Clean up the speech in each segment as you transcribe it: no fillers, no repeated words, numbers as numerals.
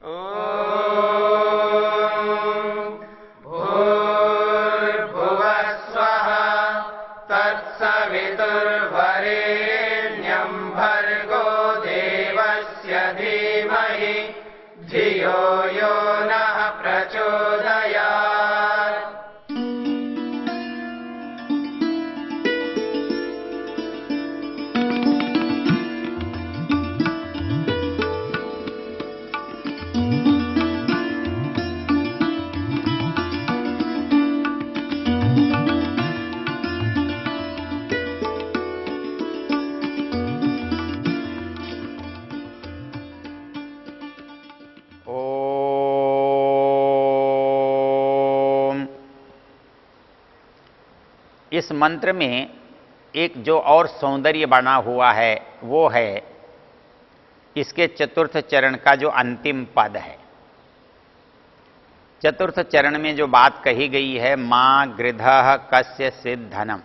भूर्भुवः स्वः तत्सवितुर्वरेण्यं भर्गो देवस्य धीमहि धियो यो नः प्रचोदयात्। इस मंत्र में एक जो और सौंदर्य बना हुआ है वो है इसके चतुर्थ चरण का जो अंतिम पद है। चतुर्थ चरण में जो बात कही गई है, मां गृधः कस्य सिद्धनम,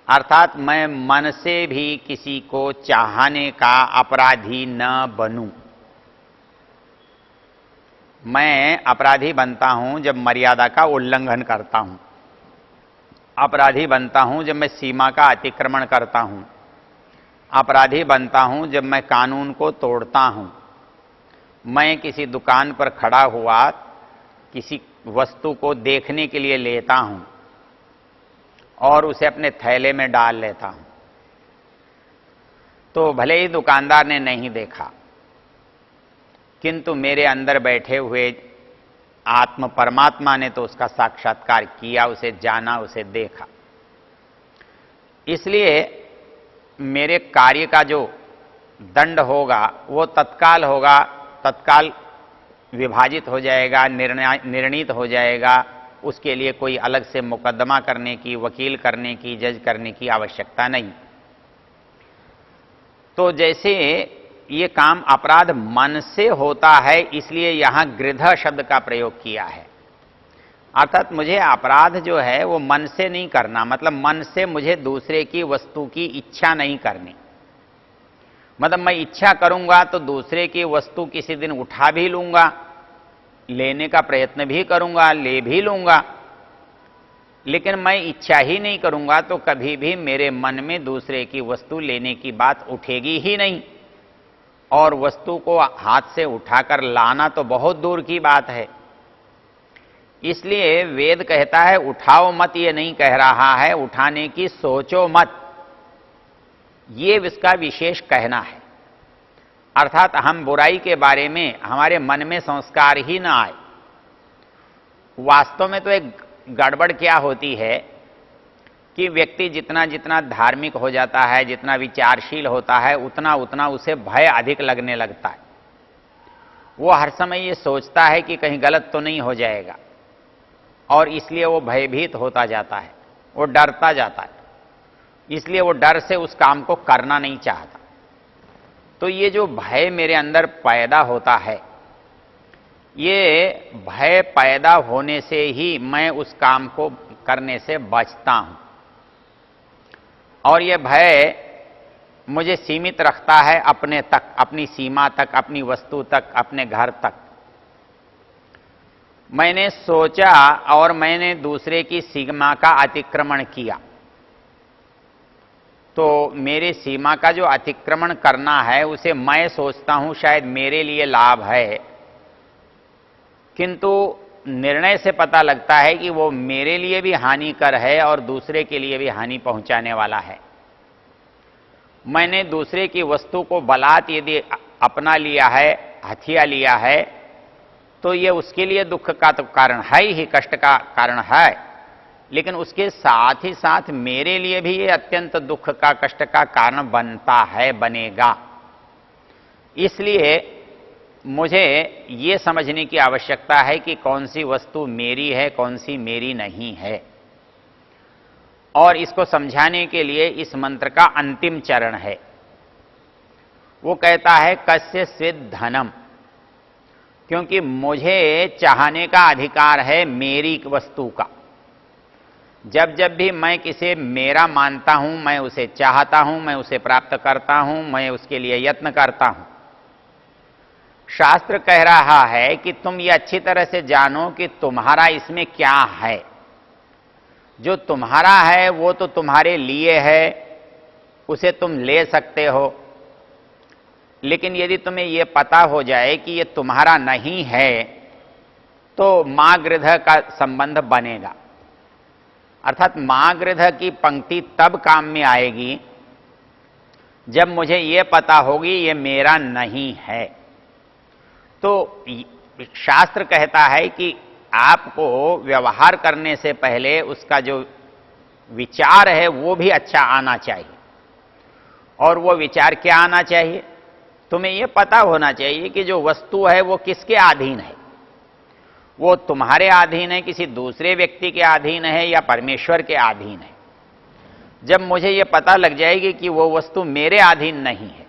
अर्थात मैं मन से भी किसी को चाहने का अपराधी न बनूं। मैं अपराधी बनता हूं जब मर्यादा का उल्लंघन करता हूं, अपराधी बनता हूं जब मैं सीमा का अतिक्रमण करता हूं, अपराधी बनता हूं जब मैं कानून को तोड़ता हूं। मैं किसी दुकान पर खड़ा हुआ किसी वस्तु को देखने के लिए लेता हूं और उसे अपने थैले में डाल लेता हूं, तो भले ही दुकानदार ने नहीं देखा, किंतु मेरे अंदर बैठे हुए आत्म परमात्मा ने तो उसका साक्षात्कार किया, उसे जाना, उसे देखा। इसलिए मेरे कार्य का जो दंड होगा वो तत्काल होगा, तत्काल विभाजित हो जाएगा, निर्णीत हो जाएगा। उसके लिए कोई अलग से मुकदमा करने की, वकील करने की, जज करने की आवश्यकता नहीं। तो जैसे ये काम अपराध मन से होता है, इसलिए यहां गृध शब्द का प्रयोग किया है। अर्थात मुझे अपराध जो है वो मन से नहीं करना, मतलब मन से मुझे दूसरे की वस्तु की इच्छा नहीं करनी। मतलब मैं इच्छा करूंगा तो दूसरे की वस्तु किसी दिन उठा भी लूंगा, लेने का प्रयत्न भी करूंगा, ले भी लूंगा, लेकिन मैं इच्छा ही नहीं करूंगा तो कभी भी मेरे मन में दूसरे की वस्तु लेने की बात उठेगी ही नहीं। और वस्तु को हाथ से उठाकर लाना तो बहुत दूर की बात है। इसलिए वेद कहता है उठाओ मत, ये नहीं कह रहा है उठाने की सोचो मत, ये इसका विशेष कहना है। अर्थात हम बुराई के बारे में हमारे मन में संस्कार ही ना आए। वास्तव में तो एक गड़बड़ क्या होती है कि व्यक्ति जितना जितना धार्मिक हो जाता है, जितना विचारशील होता है, उतना उतना उसे भय अधिक लगने लगता है। वो हर समय ये सोचता है कि कहीं गलत तो नहीं हो जाएगा, और इसलिए वो भयभीत होता जाता है, वो डरता जाता है, इसलिए वो डर से उस काम को करना नहीं चाहता। तो ये जो भय मेरे अंदर पैदा होता है, ये भय पैदा होने से ही मैं उस काम को करने से बचता हूं। और ये भय मुझे सीमित रखता है अपने तक, अपनी सीमा तक, अपनी वस्तु तक, अपने घर तक। मैंने सोचा और मैंने दूसरे की सीमा का अतिक्रमण किया, तो मेरी सीमा का जो अतिक्रमण करना है उसे मैं सोचता हूं शायद मेरे लिए लाभ है, किंतु निर्णय से पता लगता है कि वो मेरे लिए भी हानिकर है और दूसरे के लिए भी हानि पहुंचाने वाला है। मैंने दूसरे की वस्तु को बलात् यदि अपना लिया है, हथिया लिया है, तो ये उसके लिए दुख का तो कारण है ही, कष्ट का कारण है, लेकिन उसके साथ ही साथ मेरे लिए भी ये अत्यंत दुख का, कष्ट का कारण बनता है, बनेगा। इसलिए मुझे ये समझने की आवश्यकता है कि कौन सी वस्तु मेरी है, कौन सी मेरी नहीं है। और इसको समझाने के लिए इस मंत्र का अंतिम चरण है। वो कहता है कस्य स्विद् धनम, क्योंकि मुझे चाहने का अधिकार है मेरी वस्तु का। जब जब भी मैं किसे मेरा मानता हूं, मैं उसे चाहता हूं, मैं उसे प्राप्त करता हूं, मैं उसके लिए यत्न करता हूं, शास्त्र कह रहा है कि तुम ये अच्छी तरह से जानो कि तुम्हारा इसमें क्या है। जो तुम्हारा है वो तो तुम्हारे लिए है, उसे तुम ले सकते हो। लेकिन यदि तुम्हें यह पता हो जाए कि ये तुम्हारा नहीं है तो मां गृध का संबंध बनेगा। अर्थात मां गृध की पंक्ति तब काम में आएगी जब मुझे यह पता होगी ये मेरा नहीं है। तो शास्त्र कहता है कि आपको व्यवहार करने से पहले उसका जो विचार है वो भी अच्छा आना चाहिए। और वो विचार क्या आना चाहिए? तुम्हें यह पता होना चाहिए कि जो वस्तु है वो किसके अधीन है। वो तुम्हारे अधीन है, किसी दूसरे व्यक्ति के अधीन है, या परमेश्वर के अधीन है। जब मुझे यह पता लग जाएगी कि वो वस्तु मेरे अधीन नहीं है,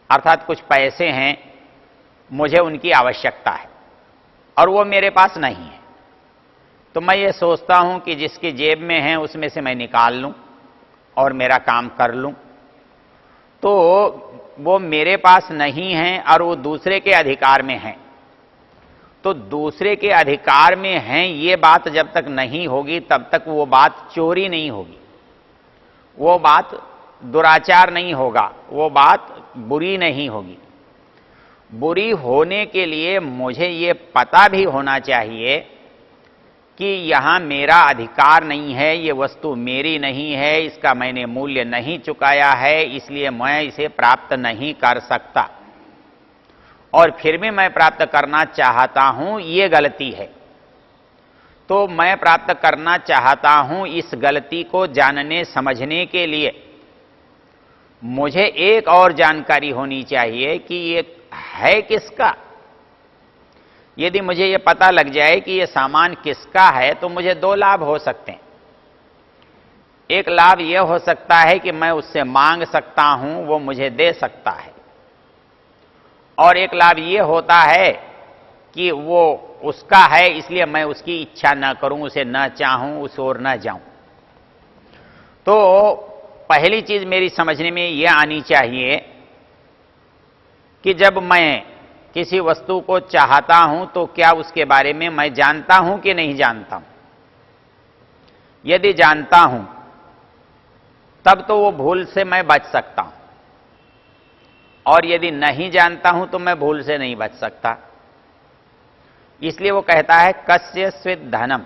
अर्थात कुछ पैसे हैं, मुझे उनकी आवश्यकता है और वो मेरे पास नहीं है, तो मैं ये सोचता हूं कि जिसकी जेब में है उसमें से मैं निकाल लूं और मेरा काम कर लूं। तो वो मेरे पास नहीं है और वो दूसरे के अधिकार में है। तो दूसरे के अधिकार में है ये बात जब तक नहीं होगी तब तक वो बात चोरी नहीं होगी, वो बात दुराचार नहीं होगा, वो बात बुरी नहीं होगी। बुरी होने के लिए मुझे ये पता भी होना चाहिए कि यहां मेरा अधिकार नहीं है, ये वस्तु मेरी नहीं है, इसका मैंने मूल्य नहीं चुकाया है, इसलिए मैं इसे प्राप्त नहीं कर सकता। और फिर भी मैं प्राप्त करना चाहता हूं, ये गलती है। तो मैं प्राप्त करना चाहता हूं, इस गलती को जानने समझने के लिए मुझे एक और जानकारी होनी चाहिए कि ये है किसका। यदि मुझे यह पता लग जाए कि यह सामान किसका है तो मुझे दो लाभ हो सकते हैं। एक लाभ यह हो सकता है कि मैं उससे मांग सकता हूं, वो मुझे दे सकता है। और एक लाभ यह होता है कि वो उसका है इसलिए मैं उसकी इच्छा न करूं, उसे न चाहूं, उस ओर न जाऊं। तो पहली चीज मेरी समझने में यह आनी चाहिए कि जब मैं किसी वस्तु को चाहता हूं तो क्या उसके बारे में मैं जानता हूं कि नहीं जानता हूं। यदि जानता हूं तब तो वो भूल से मैं बच सकता हूं, और यदि नहीं जानता हूं तो मैं भूल से नहीं बच सकता। इसलिए वो कहता है कस्य स्विद धनम।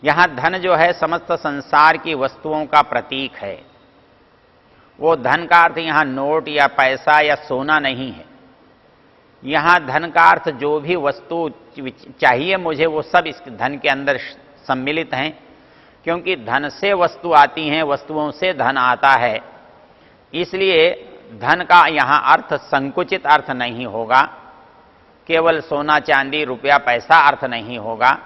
यहां धन जो है समस्त संसार की वस्तुओं का प्रतीक है। वो धन का अर्थ यहां नोट या पैसा या सोना नहीं है। यहां धन का अर्थ जो भी वस्तु चाहिए मुझे वो सब इस धन के अंदर सम्मिलित हैं, क्योंकि धन से वस्तु आती हैं, वस्तुओं से धन आता है। इसलिए धन का यहां अर्थ संकुचित अर्थ नहीं होगा, केवल सोना चांदी रुपया पैसा अर्थ नहीं होगा।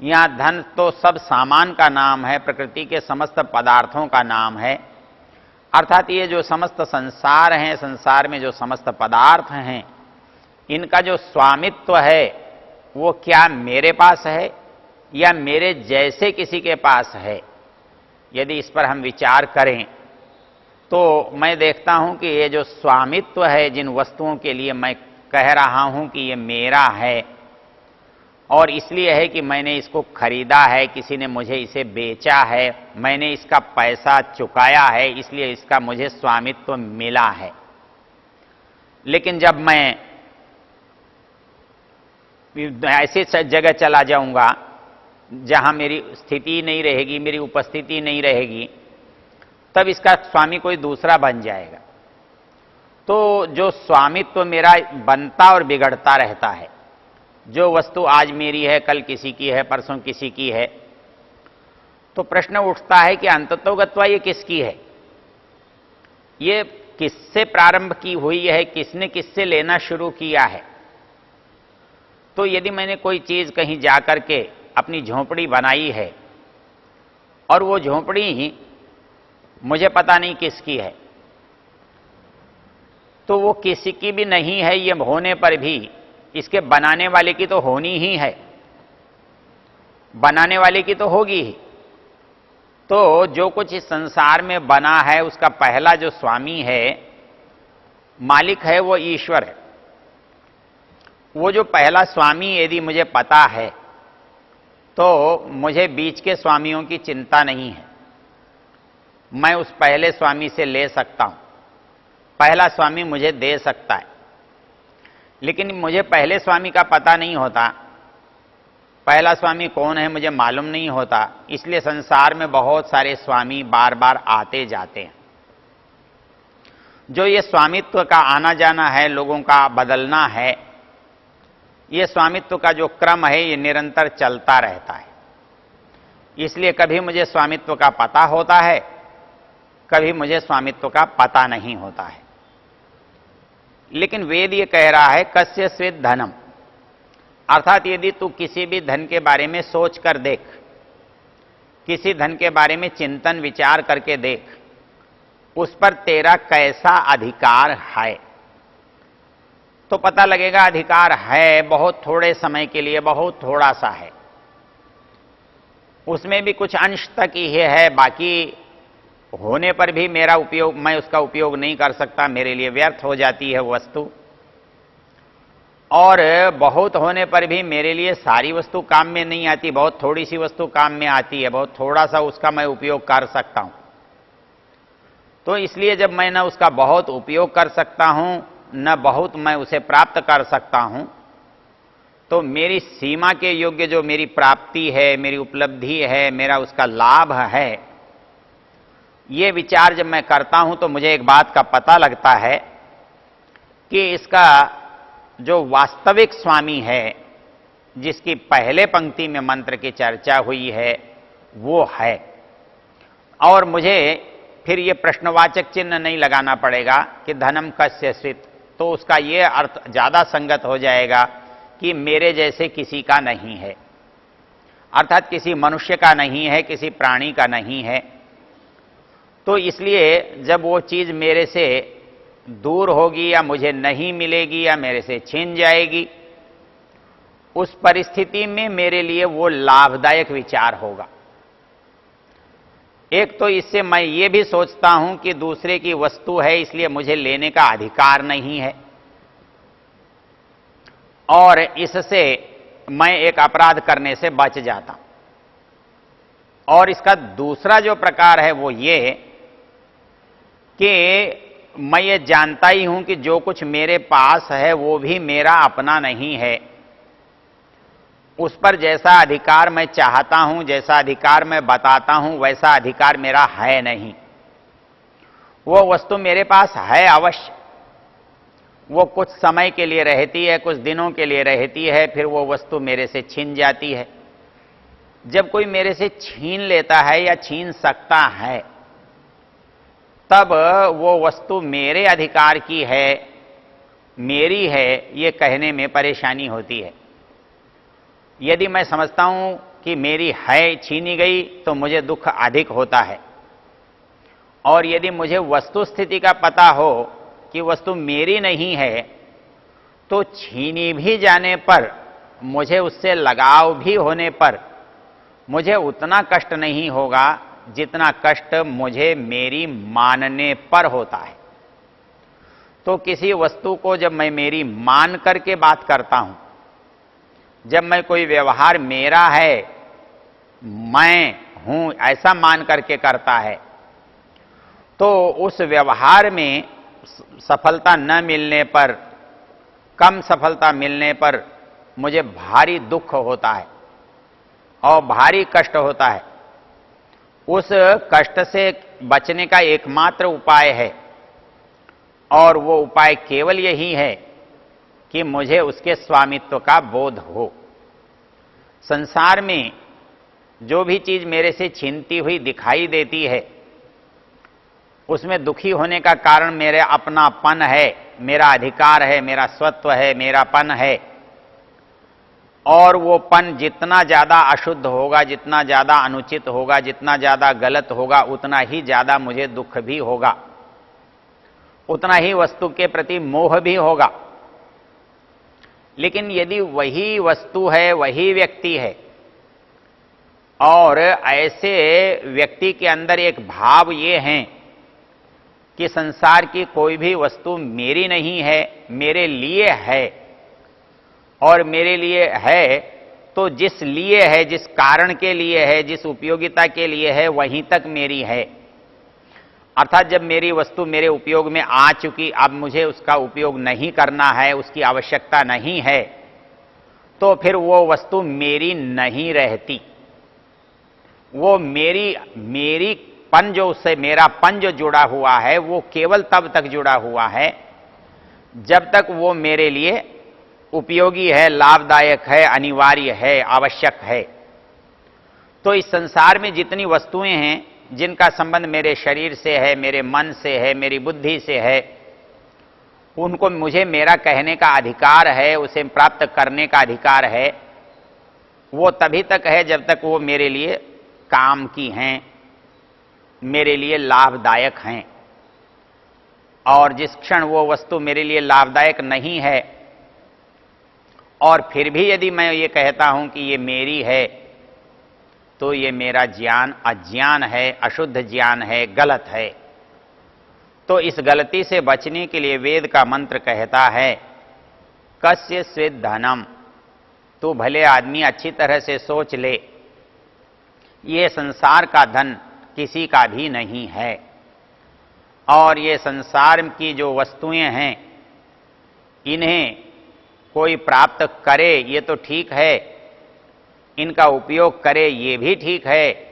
यहां धन तो सब सामान का नाम है, प्रकृति के समस्त पदार्थों का नाम है। अर्थात ये जो समस्त संसार हैं, संसार में जो समस्त पदार्थ हैं, इनका जो स्वामित्व है वो क्या मेरे पास है या मेरे जैसे किसी के पास है। यदि इस पर हम विचार करें तो मैं देखता हूं कि ये जो स्वामित्व है जिन वस्तुओं के लिए मैं कह रहा हूं कि ये मेरा है, और इसलिए है कि मैंने इसको खरीदा है, किसी ने मुझे इसे बेचा है, मैंने इसका पैसा चुकाया है, इसलिए इसका मुझे स्वामित्व मिला है। लेकिन जब मैं ऐसी जगह चला जाऊंगा जहां मेरी स्थिति नहीं रहेगी, मेरी उपस्थिति नहीं रहेगी, तब इसका स्वामी कोई दूसरा बन जाएगा। तो जो स्वामित्व मेरा बनता और बिगड़ता रहता है, जो वस्तु आज मेरी है कल किसी की है, परसों किसी की है, तो प्रश्न उठता है कि अंततोगत्वा ये किसकी है, ये किससे प्रारंभ की हुई है, किसने किससे लेना शुरू किया है। तो यदि मैंने कोई चीज कहीं जाकर के अपनी झोंपड़ी बनाई है और वो झोंपड़ी मुझे पता नहीं किसकी है, तो वो किसी की भी नहीं है ये होने पर भी इसके बनाने वाले की तो होनी ही है, बनाने वाले की तो होगी ही। तो जो कुछ इस संसार में बना है उसका पहला जो स्वामी है, मालिक है, वो ईश्वर है। वो जो पहला स्वामी यदि मुझे पता है तो मुझे बीच के स्वामियों की चिंता नहीं है। मैं उस पहले स्वामी से ले सकता हूं, पहला स्वामी मुझे दे सकता है। लेकिन मुझे पहले स्वामी का पता नहीं होता, पहला स्वामी कौन है मुझे मालूम नहीं होता, इसलिए संसार में बहुत सारे स्वामी बार बार आते जाते हैं। जो ये स्वामित्व का आना जाना है, लोगों का बदलना है, ये स्वामित्व का जो क्रम है ये निरंतर चलता रहता है। इसलिए कभी मुझे स्वामित्व का पता होता है, कभी मुझे स्वामित्व का पता नहीं होता है। लेकिन वेद ये कह रहा है कस्य स्वेद धनम, अर्थात यदि तू किसी भी धन के बारे में सोच कर देख, किसी धन के बारे में चिंतन विचार करके देख, उस पर तेरा कैसा अधिकार है, तो पता लगेगा अधिकार है, बहुत थोड़े समय के लिए, बहुत थोड़ा सा है। उसमें भी कुछ अंश तक ही है, बाकी होने पर भी मेरा उपयोग, मैं उसका उपयोग नहीं कर सकता, मेरे लिए व्यर्थ हो जाती है वस्तु। और बहुत होने पर भी मेरे लिए सारी वस्तु काम में नहीं आती, बहुत थोड़ी सी वस्तु काम में आती है, बहुत थोड़ा सा उसका मैं उपयोग कर सकता हूं। तो इसलिए जब मैं न उसका बहुत उपयोग कर सकता हूं, न बहुत मैं उसे प्राप्त कर सकता हूं, तो मेरी सीमा के योग्य जो मेरी प्राप्ति है, मेरी उपलब्धि है, मेरा उसका लाभ है, ये विचार जब मैं करता हूं तो मुझे एक बात का पता लगता है कि इसका जो वास्तविक स्वामी है, जिसकी पहले पंक्ति में मंत्र की चर्चा हुई है, वो है। और मुझे फिर ये प्रश्नवाचक चिन्ह नहीं लगाना पड़ेगा कि धनम कस्य स्वित, तो उसका ये अर्थ ज्यादा संगत हो जाएगा कि मेरे जैसे किसी का नहीं है, अर्थात किसी मनुष्य का नहीं है, किसी प्राणी का नहीं है। तो इसलिए जब वो चीज मेरे से दूर होगी या मुझे नहीं मिलेगी या मेरे से छिन जाएगी, उस परिस्थिति में मेरे लिए वो लाभदायक विचार होगा। एक तो इससे मैं ये भी सोचता हूं कि दूसरे की वस्तु है, इसलिए मुझे लेने का अधिकार नहीं है, और इससे मैं एक अपराध करने से बच जाता हूं। और इसका दूसरा जो प्रकार है वो ये कि मैं ये जानता ही हूं कि जो कुछ मेरे पास है वो भी मेरा अपना नहीं है, उस पर जैसा अधिकार मैं चाहता हूं, जैसा अधिकार मैं बताता हूं, वैसा अधिकार मेरा है नहीं। वो वस्तु मेरे पास है अवश्य, वो कुछ समय के लिए रहती है, कुछ दिनों के लिए रहती है, फिर वो वस्तु मेरे से छिन जाती है। जब कोई मेरे से छीन लेता है या छीन सकता है, तब वो वस्तु मेरे अधिकार की है, मेरी है, ये कहने में परेशानी होती है। यदि मैं समझता हूं कि मेरी है, छीनी गई, तो मुझे दुख अधिक होता है। और यदि मुझे वस्तु स्थिति का पता हो कि वस्तु मेरी नहीं है, तो छीनी भी जाने पर, मुझे उससे लगाव भी होने पर, मुझे उतना कष्ट नहीं होगा जितना कष्ट मुझे मेरी मानने पर होता है। तो किसी वस्तु को जब मैं मेरी मान करके बात करता हूं, जब मैं कोई व्यवहार मेरा है, मैं हूं ऐसा मान करके करता है, तो उस व्यवहार में सफलता न मिलने पर, कम सफलता मिलने पर मुझे भारी दुख होता है और भारी कष्ट होता है। उस कष्ट से बचने का एकमात्र उपाय है, और वो उपाय केवल यही है कि मुझे उसके स्वामित्व का बोध हो। संसार में जो भी चीज मेरे से छीनती हुई दिखाई देती है, उसमें दुखी होने का कारण मेरे अपनापन है, मेरा अधिकार है, मेरा स्वत्व है, मेरापन है। और वो पन जितना ज्यादा अशुद्ध होगा, जितना ज्यादा अनुचित होगा, जितना ज्यादा गलत होगा, उतना ही ज्यादा मुझे दुख भी होगा, उतना ही वस्तु के प्रति मोह भी होगा। लेकिन यदि वही वस्तु है, वही व्यक्ति है, और ऐसे व्यक्ति के अंदर एक भाव ये है कि संसार की कोई भी वस्तु मेरी नहीं है, मेरे लिए है, और मेरे लिए है, तो जिस लिए है, जिस कारण के लिए है, जिस उपयोगिता के लिए है, वहीं तक मेरी है। अर्थात जब मेरी वस्तु मेरे उपयोग में आ चुकी, अब मुझे उसका उपयोग नहीं करना है, उसकी आवश्यकता नहीं है, तो फिर वो वस्तु मेरी नहीं रहती। वो मेरी पन जो, उससे मेरा पन जो जुड़ा हुआ है, वो केवल तब तक जुड़ा हुआ है जब तक वो मेरे लिए उपयोगी है, लाभदायक है, अनिवार्य है, आवश्यक है। तो इस संसार में जितनी वस्तुएं हैं जिनका संबंध मेरे शरीर से है, मेरे मन से है, मेरी बुद्धि से है, उनको मुझे मेरा कहने का अधिकार है, उसे प्राप्त करने का अधिकार है। वो तभी तक है जब तक वो मेरे लिए काम की हैं, मेरे लिए लाभदायक हैं। और जिस क्षण वो वस्तु मेरे लिए लाभदायक नहीं है, और फिर भी यदि मैं ये कहता हूं कि ये मेरी है, तो ये मेरा ज्ञान अज्ञान है, अशुद्ध ज्ञान है, गलत है। तो इस गलती से बचने के लिए वेद का मंत्र कहता है, कस्य स्वेद धनम। तू भले आदमी अच्छी तरह से सोच ले, ये संसार का धन किसी का भी नहीं है। और ये संसार की जो वस्तुएं हैं, इन्हें कोई प्राप्त करे ये तो ठीक है, इनका उपयोग करे ये भी ठीक है,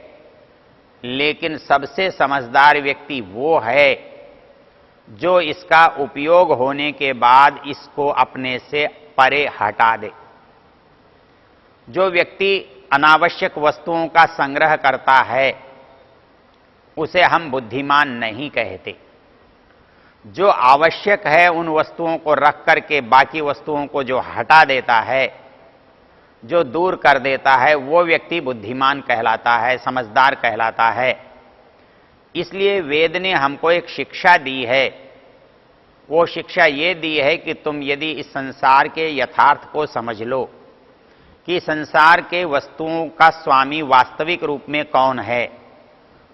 लेकिन सबसे समझदार व्यक्ति वो है जो इसका उपयोग होने के बाद इसको अपने से परे हटा दे। जो व्यक्ति अनावश्यक वस्तुओं का संग्रह करता है, उसे हम बुद्धिमान नहीं कहते। जो आवश्यक है उन वस्तुओं को रख करके बाकी वस्तुओं को जो हटा देता है, जो दूर कर देता है, वो व्यक्ति बुद्धिमान कहलाता है, समझदार कहलाता है। इसलिए वेद ने हमको एक शिक्षा दी है। वो शिक्षा ये दी है कि तुम यदि इस संसार के यथार्थ को समझ लो कि संसार के वस्तुओं का स्वामी वास्तविक रूप में कौन है,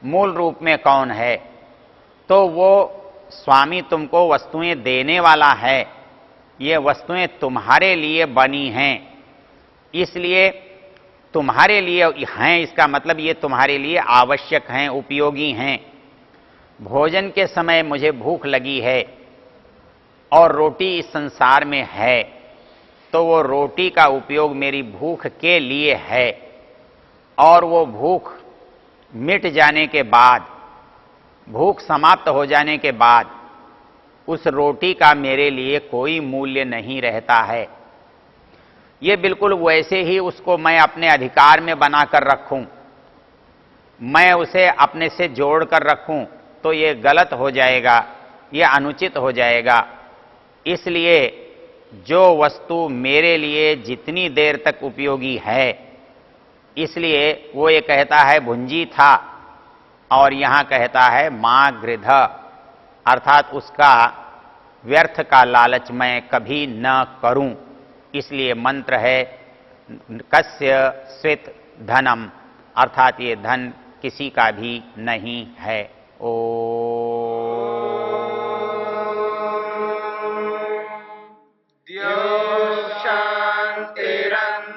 मूल रूप में कौन है, तो वो स्वामी तुमको वस्तुएं देने वाला है। ये वस्तुएं तुम्हारे लिए बनी हैं, इसलिए तुम्हारे लिए हैं, इसका मतलब ये तुम्हारे लिए आवश्यक हैं, उपयोगी हैं। भोजन के समय मुझे भूख लगी है और रोटी इस संसार में है, तो वो रोटी का उपयोग मेरी भूख के लिए है। और वो भूख मिट जाने के बाद, भूख समाप्त हो जाने के बाद, उस रोटी का मेरे लिए कोई मूल्य नहीं रहता है। ये बिल्कुल वैसे ही उसको मैं अपने अधिकार में बनाकर रखूं, मैं उसे अपने से जोड़कर रखूं, तो ये गलत हो जाएगा, ये अनुचित हो जाएगा। इसलिए जो वस्तु मेरे लिए जितनी देर तक उपयोगी है, इसलिए वो ये कहता है भुंजी था, और यहां कहता है मां गृध, अर्थात उसका व्यर्थ का लालच मैं कभी न करूं। इसलिए मंत्र है कस्य स्वेत धनम, अर्थात ये धन किसी का भी नहीं है। ओ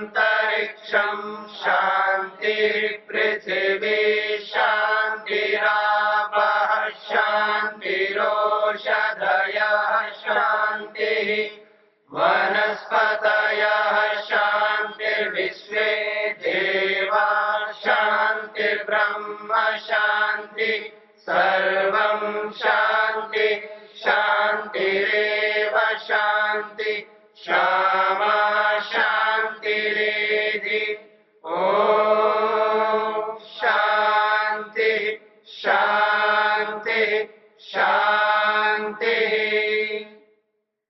शांतिरंतरिक्षं शांति पृथिवी शांतिरापः शांतिरोषधयः शांतिः वनस्पतयः शांतिर्विश्वे देवा शांतिर्ब्रह्म शांति सर्वं शांति शांतिरेव शांति क्षमा शांतिरेधि। ओम शांति शांति शांति।